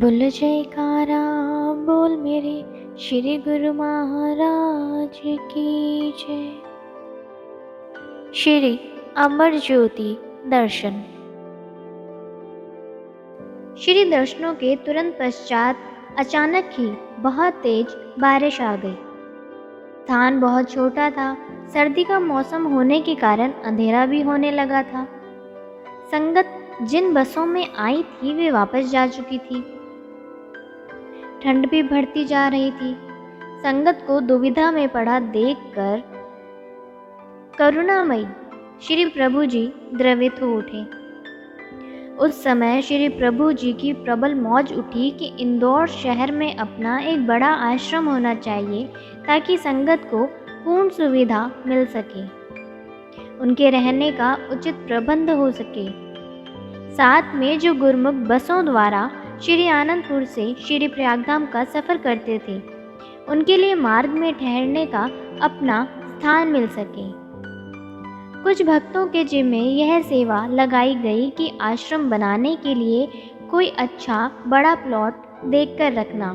बोल जयकारा बोल मेरे श्री गुरु महाराज की जय। श्री अमर ज्योति दर्शन। श्री दर्शनों के तुरंत पश्चात अचानक ही बहुत तेज बारिश आ गई। स्थान बहुत छोटा था। सर्दी का मौसम होने के कारण अंधेरा भी होने लगा था। संगत जिन बसों में आई थी वे वापस जा चुकी थी। ठंड भी बढ़ती जा रही थी। संगत को दुविधा में पड़ा देखकर करुणामयी श्री प्रभु जी द्रवित हो उठे। उस समय श्री प्रभु जी की प्रबल मौज उठी कि इंदौर शहर में अपना एक बड़ा आश्रम होना चाहिए ताकि संगत को पूर्ण सुविधा मिल सके, उनके रहने का उचित प्रबंध हो सके। साथ में जो गुरुमुख बसों द्वारा श्री आनंदपुर से श्री प्रयागधाम का सफ़र करते थे, उनके लिए मार्ग में ठहरने का अपना स्थान मिल सके। कुछ भक्तों के जिम्मे यह सेवा लगाई गई कि आश्रम बनाने के लिए कोई अच्छा बड़ा प्लॉट देखकर रखना।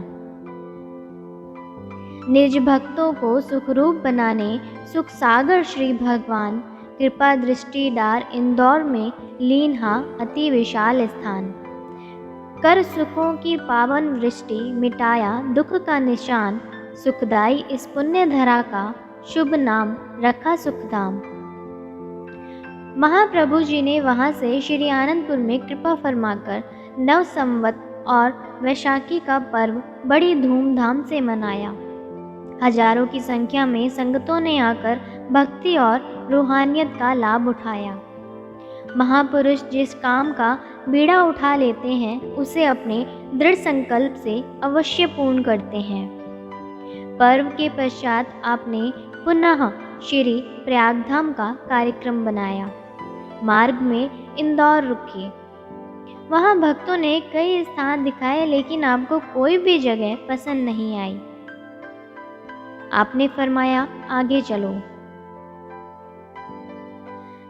निज भक्तों को सुखरूप बनाने सुख सागर श्री भगवान कृपा दृष्टि डार इंदौर में लीन्हा अति विशाल स्थान। कर सुखों की पावन वृष्टि मिटाया दुख का निशान। सुखदाई इस पुण्य धरा का शुभ नाम रखा सुखधाम। महाप्रभु जी ने वहाँ से श्री आनंदपुर में कृपा फरमाकर नव संवत और वैशाखी का पर्व बड़ी धूमधाम से मनाया। हजारों की संख्या में संगतों ने आकर भक्ति और रूहानियत का लाभ उठाया। महापुरुष जिस काम का बीड़ा उठा लेते हैं उसे अपने दृढ़ संकल्प से अवश्य पूर्ण करते हैं। पर्व के पश्चात आपने पुनः श्री प्रयागधाम का कार्यक्रम बनाया। मार्ग में इंदौर रुके। वहाँ भक्तों ने कई स्थान दिखाए लेकिन आपको कोई भी जगह पसंद नहीं आई। आपने फरमाया आगे चलो।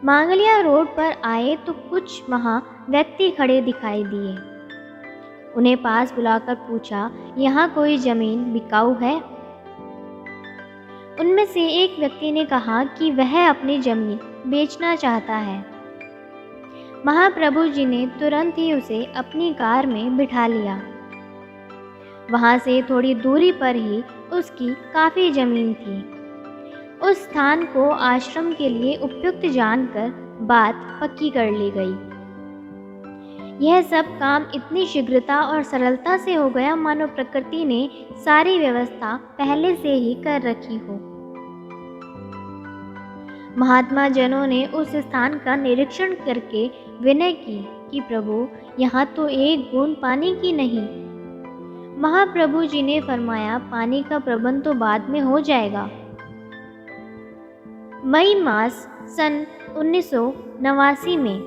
मांगलिया रोड पर आए तो कुछ वहाँ व्यक्ति खड़े दिखाई दिए। उन्हें पास बुलाकर पूछा, यहाँ कोई जमीन बिकाऊ है? उनमें से एक व्यक्ति ने कहा कि वह अपनी जमीन बेचना चाहता है। महाप्रभु जी ने तुरंत ही उसे अपनी कार में बिठा लिया। वहाँ से थोड़ी दूरी पर ही उसकी काफ़ी जमीन थी। उस स्थान को आश्रम के लिए उपयुक्त जानकर बात पक्की कर ली गई। यह सब काम इतनी शीघ्रता और सरलता से हो गया मानो प्रकृति ने सारी व्यवस्था पहले से ही कर रखी हो। महात्मा जनों ने उस स्थान का निरीक्षण करके विनय की कि प्रभु यहाँ तो एक बूंद पानी की नहीं। महाप्रभु जी ने फरमाया पानी का प्रबंध तो बाद में हो जाएगा। मई मास सन 1989 में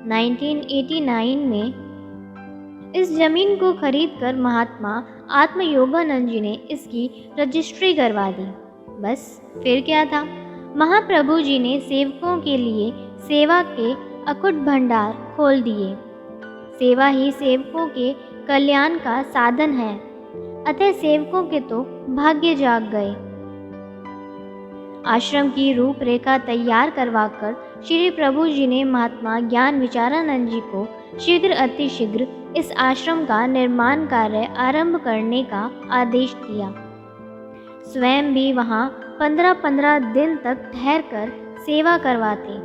1989 में इस जमीन को खरीदकर महात्मा आत्मयोगानंद जी ने इसकी रजिस्ट्री करवा दी। बस फिर क्या था, महाप्रभु जी ने सेवकों के लिए सेवा के अकुट भंडार खोल दिए। सेवा ही सेवकों के कल्याण का साधन है, अतः सेवकों के तो भाग्य जाग गए। आश्रम की रूपरेखा तैयार करवाकर श्री प्रभु जी ने महात्मा ज्ञान विचारानंद जी को शीघ्र अतिशीघ्र इस आश्रम का निर्माण कार्य आरंभ करने का आदेश दिया। स्वयं भी वहाँ 15-15 दिन तक ठहरकर सेवा करवाते,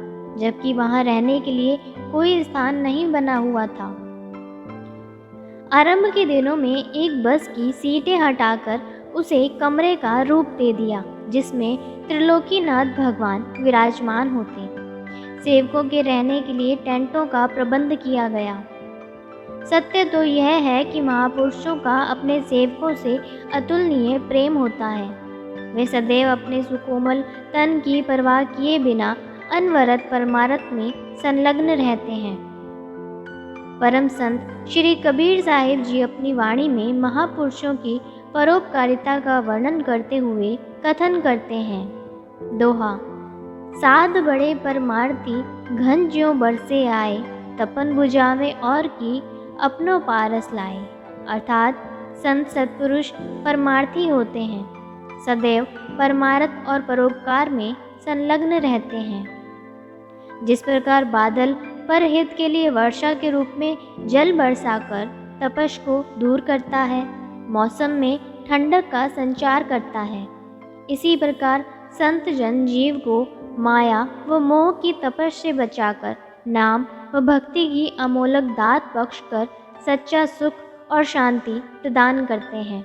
जबकि वहाँ रहने के लिए कोई स्थान नहीं बना हुआ था। आरंभ के दिनों में एक बस की सीटें हटाकर उसे कमरे का रूप दे दिया जिसमें त्रिलोकीनाथ भगवान विराजमान होते। सेवकों के रहने के लिए टेंटों का प्रबंध किया गया। सत्य तो यह है कि महापुरुषों का अपने सेवकों से अतुलनीय प्रेम होता है। वे सदैव अपने सुकोमल तन की परवाह किए बिना अनवरत परमार्थ में संलग्न रहते हैं। परम संत श्री कबीर साहिब जी अपनी वाणी में महापुरुषों की परोपकारिता का वर्णन करते हुए कथन करते हैं। दोहा, साध बड़े परमार्थी घन ज्यों बरसे आए, तपन बुझावे और की अपनों पारस लाए। अर्थात संत सत्पुरुष परमार्थी होते हैं, सदैव परमार्थ और परोपकार में संलग्न रहते हैं। जिस प्रकार बादल परहित के लिए वर्षा के रूप में जल बरसाकर तपश को दूर करता है, मौसम में ठंडक का संचार करता है, इसी प्रकार संत जन जीव को माया व मोह की तपश से बचाकर नाम व भक्ति की अमोलक दात बख्श कर सच्चा सुख और शांति प्रदान करते हैं,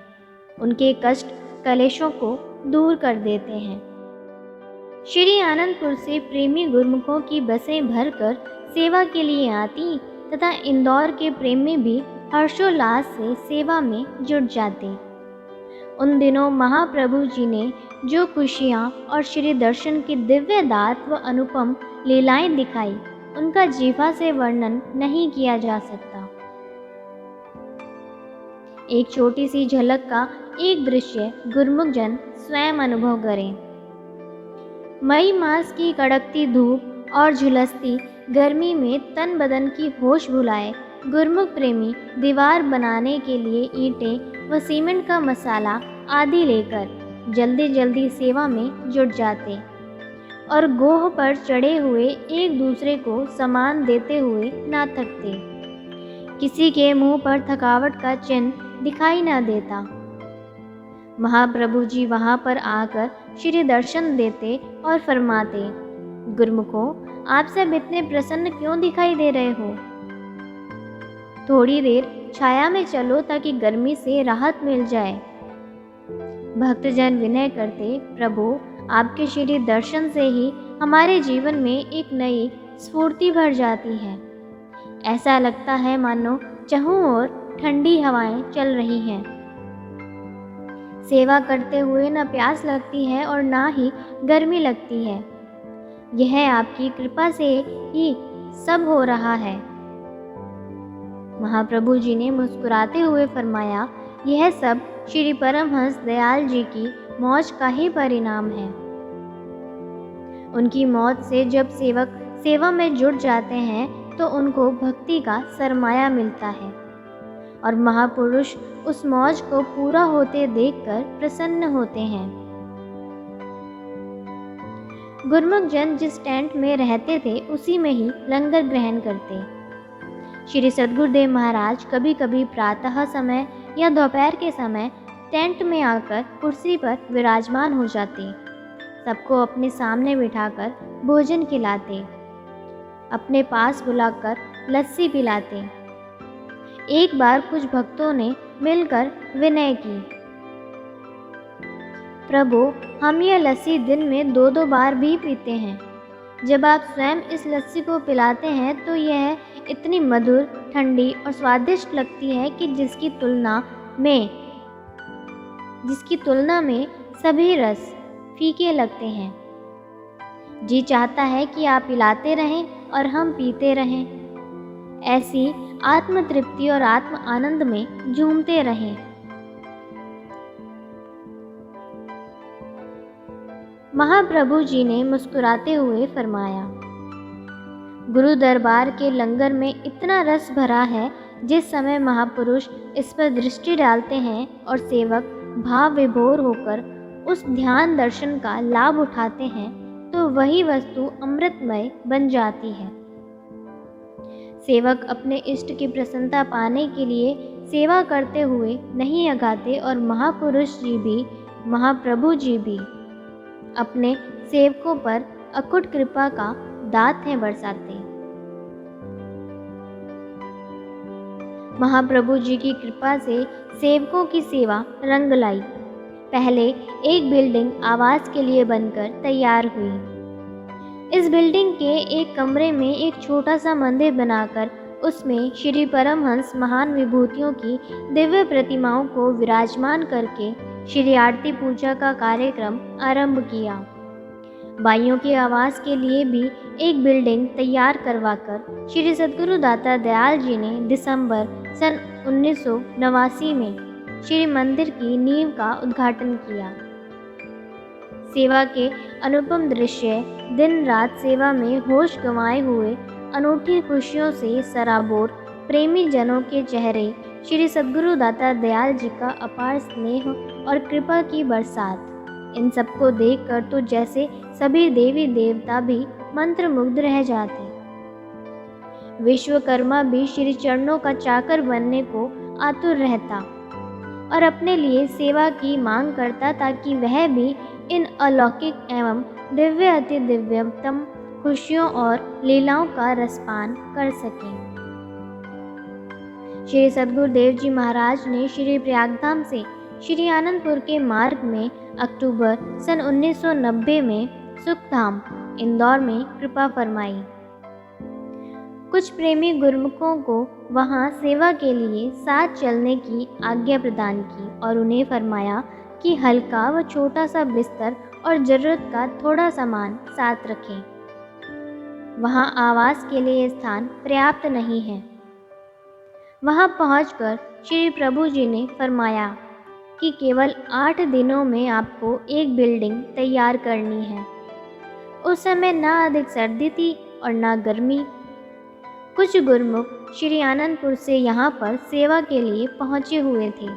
उनके कष्ट कलेशों को दूर कर देते हैं। श्री आनंदपुर से प्रेमी गुरुमुखों की बसें भरकर सेवा के लिए आती तथा इंदौर के प्रेमी भी हर्षोल्लास से सेवा में जुट जाते। उन दिनों महाप्रभु जी ने जो खुशियाँ और श्री दर्शन की दिव्य दात व अनुपम लीलाएं दिखाई, उनका जीवा से वर्णन नहीं किया जा सकता। एक छोटी सी झलक का एक दृश्य गुरुमुख जन स्वयं अनुभव करें। मई मास की कड़कती धूप और झुलसती गर्मी में तन बदन की होश भुलाए गुरुमुख प्रेमी दीवार बनाने के लिए ईंटें व सीमेंट का मसाला आदि लेकर जल्दी जल्दी सेवा में जुट जाते और गोह पर चढ़े हुए एक दूसरे को सामान देते हुए ना थकते। किसी के मुंह पर थकावट का चिन्ह दिखाई ना देता। महाप्रभु जी वहाँ पर आकर श्री दर्शन देते और फरमाते, गुरुमुखों, आप सब इतने प्रसन्न क्यों दिखाई दे रहे हो? थोड़ी देर छाया में चलो ताकि गर्मी से राहत मिल जाए। भक्तजन विनय करते, प्रभु, आपके श्री दर्शन से ही हमारे जीवन में एक नई स्फूर्ति भर जाती है। ऐसा लगता है मानो चहुं ओर ठंडी हवाएं चल रही हैं। सेवा करते हुए न प्यास लगती है और ना ही गर्मी लगती है। यह आपकी कृपा से ही सब हो रहा है। महाप्रभु जी ने मुस्कुराते हुए फरमाया, यह सब श्री परमहंस दयाल जी की मौज का ही परिणाम है। उनकी मौज से जब सेवक सेवा में जुट जाते हैं तो उनको भक्ति का सरमाया मिलता है और महापुरुष उस मौज को पूरा होते देखकर प्रसन्न होते हैं। गुरुमुख जन जिस टेंट में रहते थे उसी में ही लंगर ग्रहण करते। श्री सद्गुरुदेव महाराज कभी कभी प्रातः समय या दोपहर के समय टेंट में आकर कुर्सी पर विराजमान हो जाते। सबको अपने सामने बिठाकर भोजन खिलाते, अपने पास बुलाकर लस्सी पिलाते। एक बार कुछ भक्तों ने मिलकर विनय की, प्रभु, हम यह लस्सी दिन में 2-2 बार भी पीते हैं। जब आप स्वयं इस लस्सी को पिलाते हैं तो यह इतनी मधुर, ठंडी और स्वादिष्ट लगती है कि जिसकी तुलना में सभी रस फीके लगते हैं। जी चाहता है कि आप पिलाते रहें और हम पीते रहें। ऐसी आत्म तृप्ति और आत्म आनंद में झूमते रहें। महाप्रभु जी ने मुस्कुराते हुए फरमाया, गुरु दरबार के लंगर में इतना रस भरा है, जिस समय महापुरुष इस पर दृष्टि डालते हैं और सेवक भाव विभोर होकर उस ध्यान दर्शन का लाभ उठाते हैं तो वही वस्तु अमृतमय बन जाती है। सेवक अपने इष्ट की प्रसन्नता पाने के लिए सेवा करते हुए नहीं अघाते और महापुरुष जी भी, महाप्रभु जी भी अपने सेवकों पर अकुट कृपा का दातें बरसाते। महाप्रभु जी की कृपा से सेवकों की सेवा रंग लाई। पहले एक बिल्डिंग आवास के लिए बनकर तैयार हुई। इस बिल्डिंग के एक कमरे में एक छोटा सा मंदिर बनाकर उसमें श्री परमहंस महान विभूतियों की दिव्य प्रतिमाओं को विराजमान करके श्री आरती पूजा का कार्यक्रम आरंभ किया। बाइयों के आवास के लिए भी एक बिल्डिंग तैयार करवाकर श्री सद्गुरु दाता दयाल जी ने दिसंबर सन 1989 में श्री मंदिर की नींव का उद्घाटन किया। सेवा के अनुपम दृश्य, दिन रात सेवा में होश गंवाए हुए अनूठी खुशियों से सराबोर प्रेमी जनों के चेहरे श्री सद्गुरु दाता दयाल जी का अपार स्नेह और कृपा की बरसात। इन सबको देखकर तो जैसे सभी देवी देवता भी मंत्रमुग्ध रह जाते। विश्वकर्मा भी श्री चरणों का चाकर बनने को आतुर रहता और अपने लिए सेवा की मांग करता ताकि वह भी इन अलौकिक एवं दिव्य अति दिव्यतम खुशियों और लीलाओं का रसपान कर सके। श्री सद्गुरुदेव जी महाराज ने श्री प्रयागधाम से श्री आनंदपुर के मार्ग में अक्टूबर सन 1990 में सुखधाम इंदौर में कृपा फरमाई। कुछ प्रेमी गुरुमुखों को वहां सेवा के लिए साथ चलने की आज्ञा प्रदान की और उन्हें फरमाया कि हल्का व छोटा सा बिस्तर और ज़रूरत का थोड़ा सामान साथ रखें। वहां आवास के लिए स्थान पर्याप्त नहीं है। वहां पहुंचकर श्री प्रभु जी ने फरमाया कि केवल 8 दिनों में आपको एक बिल्डिंग तैयार करनी है। उस समय ना अधिक सर्दी थी और ना गर्मी। कुछ गुरुमुख श्री आनंदपुर से यहाँ पर सेवा के लिए पहुँचे हुए थे।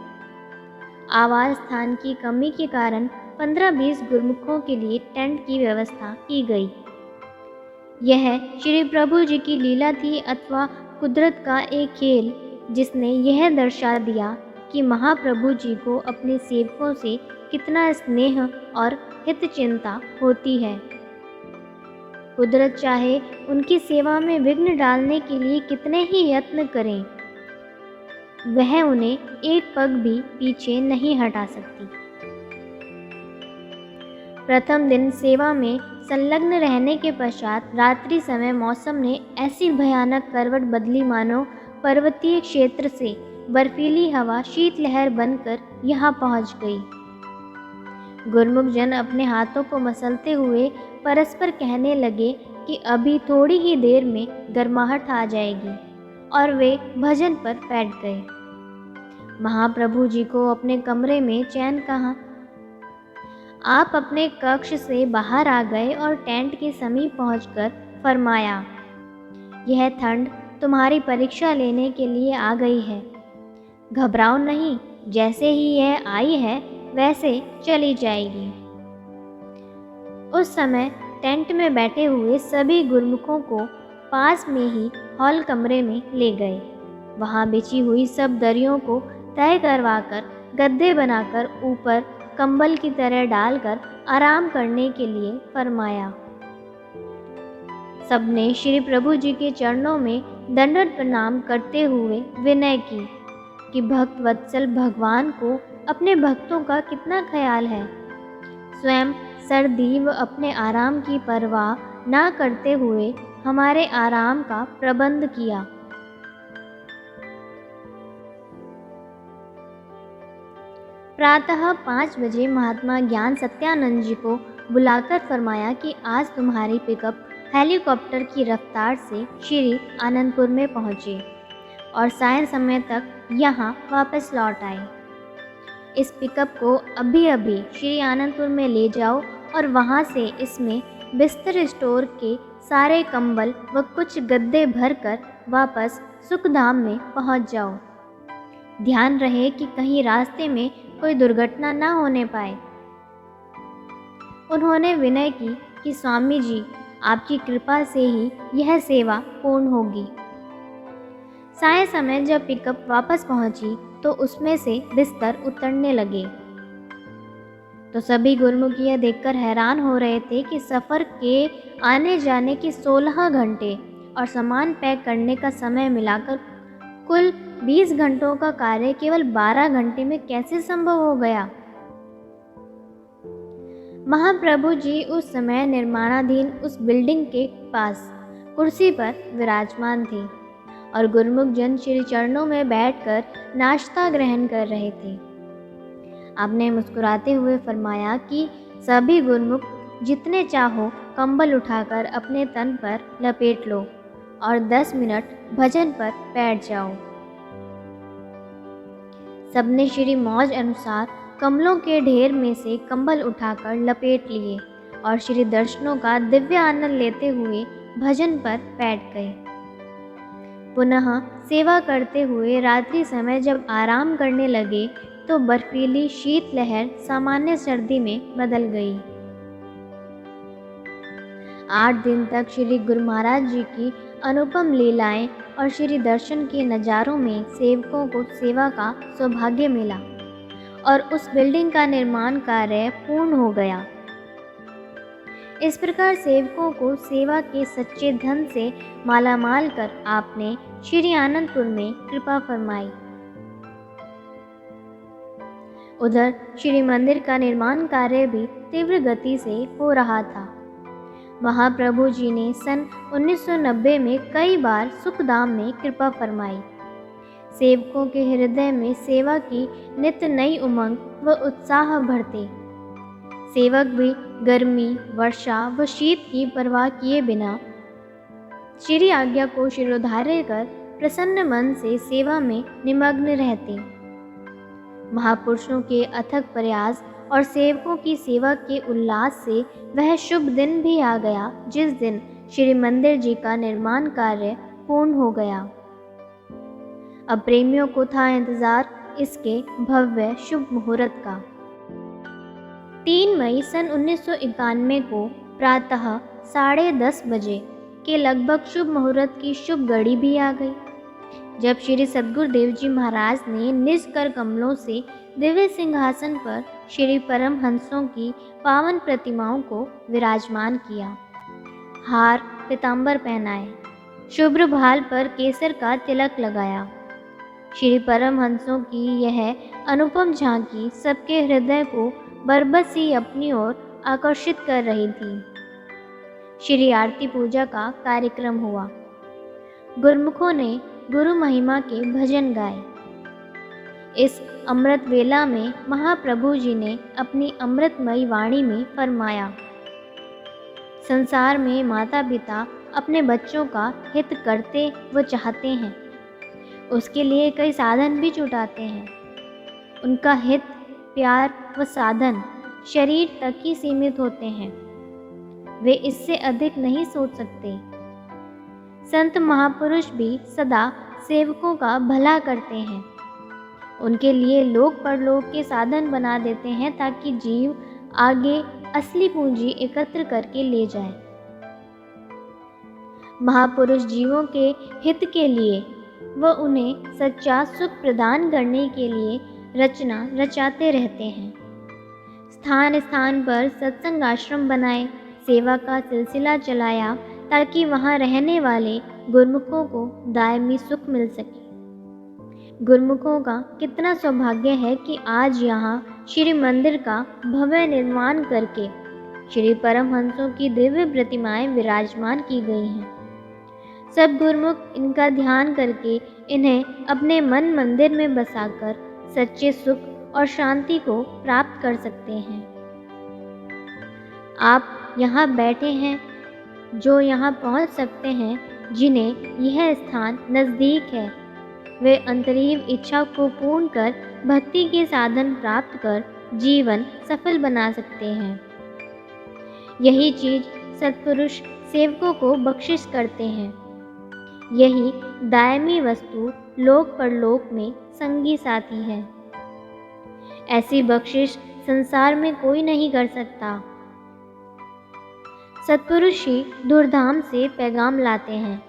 आवास स्थान की कमी के कारण 15-20 गुरुमुखों के लिए टेंट की व्यवस्था की गई। यह श्री प्रभु जी की लीला थी अथवा कुदरत का एक खेल, जिसने यह दर्शा दिया कि महाप्रभु जी को अपने सेवकों से कितना स्नेह और हित चिंता होती है। कुदरत चाहे उनकी सेवा में विघ्न डालने के लिए कितने ही यत्न करें, वह उन्हें एक पग भी पीछे नहीं हटा सकती। प्रथम दिन सेवा में संलग्न रहने के पश्चात रात्रि समय मौसम ने ऐसी भयानक करवट बदली मानो पर्वतीय क्षेत्र से बर्फीली हवा शीतलहर बनकर यहाँ पहुँच गई। गुरुमुख जन अपने हाथों को मसलते हुए परस्पर कहने लगे कि अभी थोड़ी ही देर में गर्माहट आ जाएगी, और वे भजन पर बैठ गए। महाप्रभु जी को अपने कमरे में चैन कहाँ। आप अपने कक्ष से बाहर आ गए और टेंट के समीप पहुंचकर फरमाया, यह ठंड तुम्हारी परीक्षा लेने के लिए आ गई है। घबराओ नहीं, जैसे ही यह आई है वैसे चली जाएगी। उस समय टेंट में बैठे हुए सभी गुरुमुखों को पास में ही हॉल कमरे में ले गए। वहां बिछी हुई सब दरियों को तय करवाकर गद्दे बनाकर ऊपर कंबल की तरह डालकर आराम करने के लिए फरमाया। सबने श्री प्रभु जी के चरणों में दंडवत प्रणाम करते हुए विनय की कि भक्त वत्सल भगवान को अपने भक्तों का कितना ख्याल है। स्वयं सर्दी व अपने आराम की परवाह ना करते हुए हमारे आराम का प्रबंध किया। प्रातः 5 बजे महात्मा ज्ञान सत्यानंद जी को बुलाकर फरमाया कि आज तुम्हारी पिकअप हेलीकॉप्टर की रफ्तार से श्री आनंदपुर में पहुँचे और सायं समय तक यहाँ वापस लौट आए। इस पिकअप को अभी अभी श्री आनंदपुर में ले जाओ और वहाँ से इसमें बिस्तर स्टोर के सारे कंबल व कुछ गद्दे भरकर वापस सुखधाम में पहुँच जाओ। ध्यान रहे कि कहीं रास्ते में कोई दुर्घटना ना होने पाए। उन्होंने विनय की कि स्वामी जी, आपकी कृपा से ही यह सेवा पूर्ण होगी। सायं समय जब पिकअप वापस पहुंची तो उसमें से बिस्तर उतरने लगे तो सभी गुरुमुख यह देखकर हैरान हो रहे थे कि सफ़र के आने जाने के 16 घंटे और सामान पैक करने का समय मिलाकर कुल 20 घंटों का कार्य केवल 12 घंटे में कैसे संभव हो गया। महाप्रभु जी उस समय निर्माणाधीन उस बिल्डिंग के पास कुर्सी पर विराजमान थे और गुरुमुख जन श्री चरणों में बैठकर नाश्ता ग्रहण कर रहे थे। आपने मुस्कुराते हुए फरमाया कि सभी गुरुमुख जितने चाहो कंबल उठाकर अपने तन पर लपेट लो और 10 मिनट भजन पर बैठ जाओ। सबने श्री मौज अनुसार कमलों के ढेर में से कंबल उठाकर लपेट लिए और श्री दर्शनों का दिव्य आनंद लेते हुए भजन पर बैठ गए। पुनः सेवा करते हुए रात्रि समय जब आराम करने लगे तो बर्फीली शीतलहर सामान्य सर्दी में बदल गई। 8 दिन तक श्री गुरु महाराज जी की अनुपम लीलाएं और श्री दर्शन के नज़ारों में सेवकों को सेवा का सौभाग्य मिला और उस बिल्डिंग का निर्माण कार्य पूर्ण हो गया। इस प्रकार सेवकों को सेवा के सच्चे धन से मालामाल कर आपने श्री आनंदपुर में कृपा फरमाई। उधर श्री मंदिर का निर्माण कार्य भी तीव्र गति से हो रहा था। महाप्रभु जी ने सन 1990 में कई बार सुखधाम में कृपा फरमाई। सेवकों के हृदय में सेवा की नित्य नई उमंग व उत्साह भरते। सेवक भी गर्मी, वर्षा व शीत की परवाह किए बिना श्री आज्ञा को शिरोधार्य कर प्रसन्न मन से सेवा में निमग्न रहते। महापुरुषों के अथक प्रयास और सेवकों की सेवा के उल्लास से वह शुभ दिन भी आ गया जिस दिन श्री मंदिर जी का निर्माण कार्य पूर्ण हो गया। अब प्रेमियों को था इंतजार इसके भव्य शुभ मुहूर्त का। 3 मई सन 1991 को प्रातः 10:30 बजे के लगभग शुभ मुहूर्त की शुभ घड़ी भी आ गई, जब श्री सद्गुरुदेव जी महाराज ने निज कर कमलों से दिव्य सिंहासन पर श्री परमहंसों की पावन प्रतिमाओं को विराजमान किया। हार पीतांबर पहनाए, शुभ्र भाल पर केसर का तिलक लगाया। श्री परमहंसों की यह अनुपम झांकी सबके हृदय को बरबस ही अपनी ओर आकर्षित कर रही थी। श्री आरती पूजा का कार्यक्रम हुआ। गुरुमुखों ने गुरु महिमा के भजन गाए। इस अमृत वेला में महाप्रभु जी ने अपनी अमृतमयी वाणी में फरमाया, संसार में माता पिता अपने बच्चों का हित करते व चाहते हैं, उसके लिए कई साधन भी जुटाते हैं। उनका हित, प्यार व साधन शरीर तक ही सीमित होते हैं, वे इससे अधिक नहीं सोच सकते। संत महापुरुष भी सदा सेवकों का भला करते हैं, उनके लिए लोक परलोक के साधन बना देते हैं ताकि जीव आगे असली पूंजी एकत्र करके ले जाए। महापुरुष जीवों के हित के लिए व उन्हें सच्चा सुख प्रदान करने के लिए रचना रचाते रहते हैं। स्थान स्थान पर सत्संग आश्रम बनाए, सेवा का सिलसिला चलाया ताकि वहाँ रहने वाले गुरुमुखों को दायमी सुख मिल सके। गुरुमुखों का कितना सौभाग्य है कि आज यहाँ श्री मंदिर का भव्य निर्माण करके श्री परमहंसों की दिव्य प्रतिमाएं विराजमान की गई हैं। सब गुरुमुख इनका ध्यान करके इन्हें अपने मन मंदिर में बसाकर सच्चे सुख और शांति को प्राप्त कर सकते हैं। आप यहाँ बैठे हैं, जो यहाँ पहुँच सकते हैं, जिन्हें यह स्थान नज़दीक है, वे अंतरीव इच्छा को पूर्ण कर भक्ति के साधन प्राप्त कर जीवन सफल बना सकते हैं। यही चीज़ सत्पुरुष सेवकों को बख्शिश करते हैं। यही दायमी वस्तु लोक परलोक में संगी साथी है। ऐसी बख्शिश संसार में कोई नहीं कर सकता। सत्पुरुष ही धूमधाम से पैगाम लाते हैं।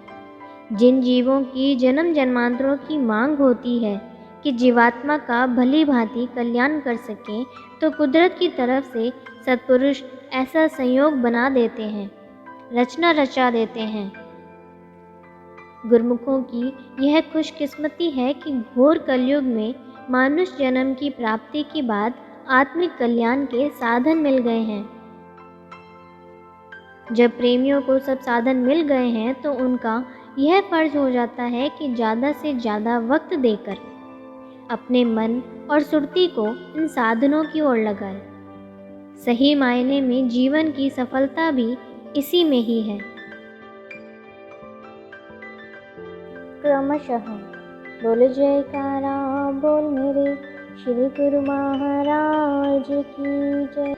जिन जीवों की जन्म जन्मांतरों की मांग होती है कि जीवात्मा का भली भांति कल्याण कर सकें, तो कुदरत की तरफ से सत्पुरुष ऐसा संयोग बना देते हैं, रचना रचा देते हैं। गुरुमुखों की यह खुशकिस्मती है कि घोर कलयुग में मानुष जन्म की प्राप्ति के बाद आत्मिक कल्याण के साधन मिल गए हैं। जब प्रेमियों को सब साधन मिल गए हैं तो उनका यह फर्ज हो जाता है कि ज़्यादा से ज़्यादा वक्त देकर अपने मन और सुरती को इन साधनों की ओर लगाए। सही मायने में जीवन की सफलता भी इसी में ही है। क्रमशः बोल जयकारा बोल मेरे श्री गुरु महाराज की जय।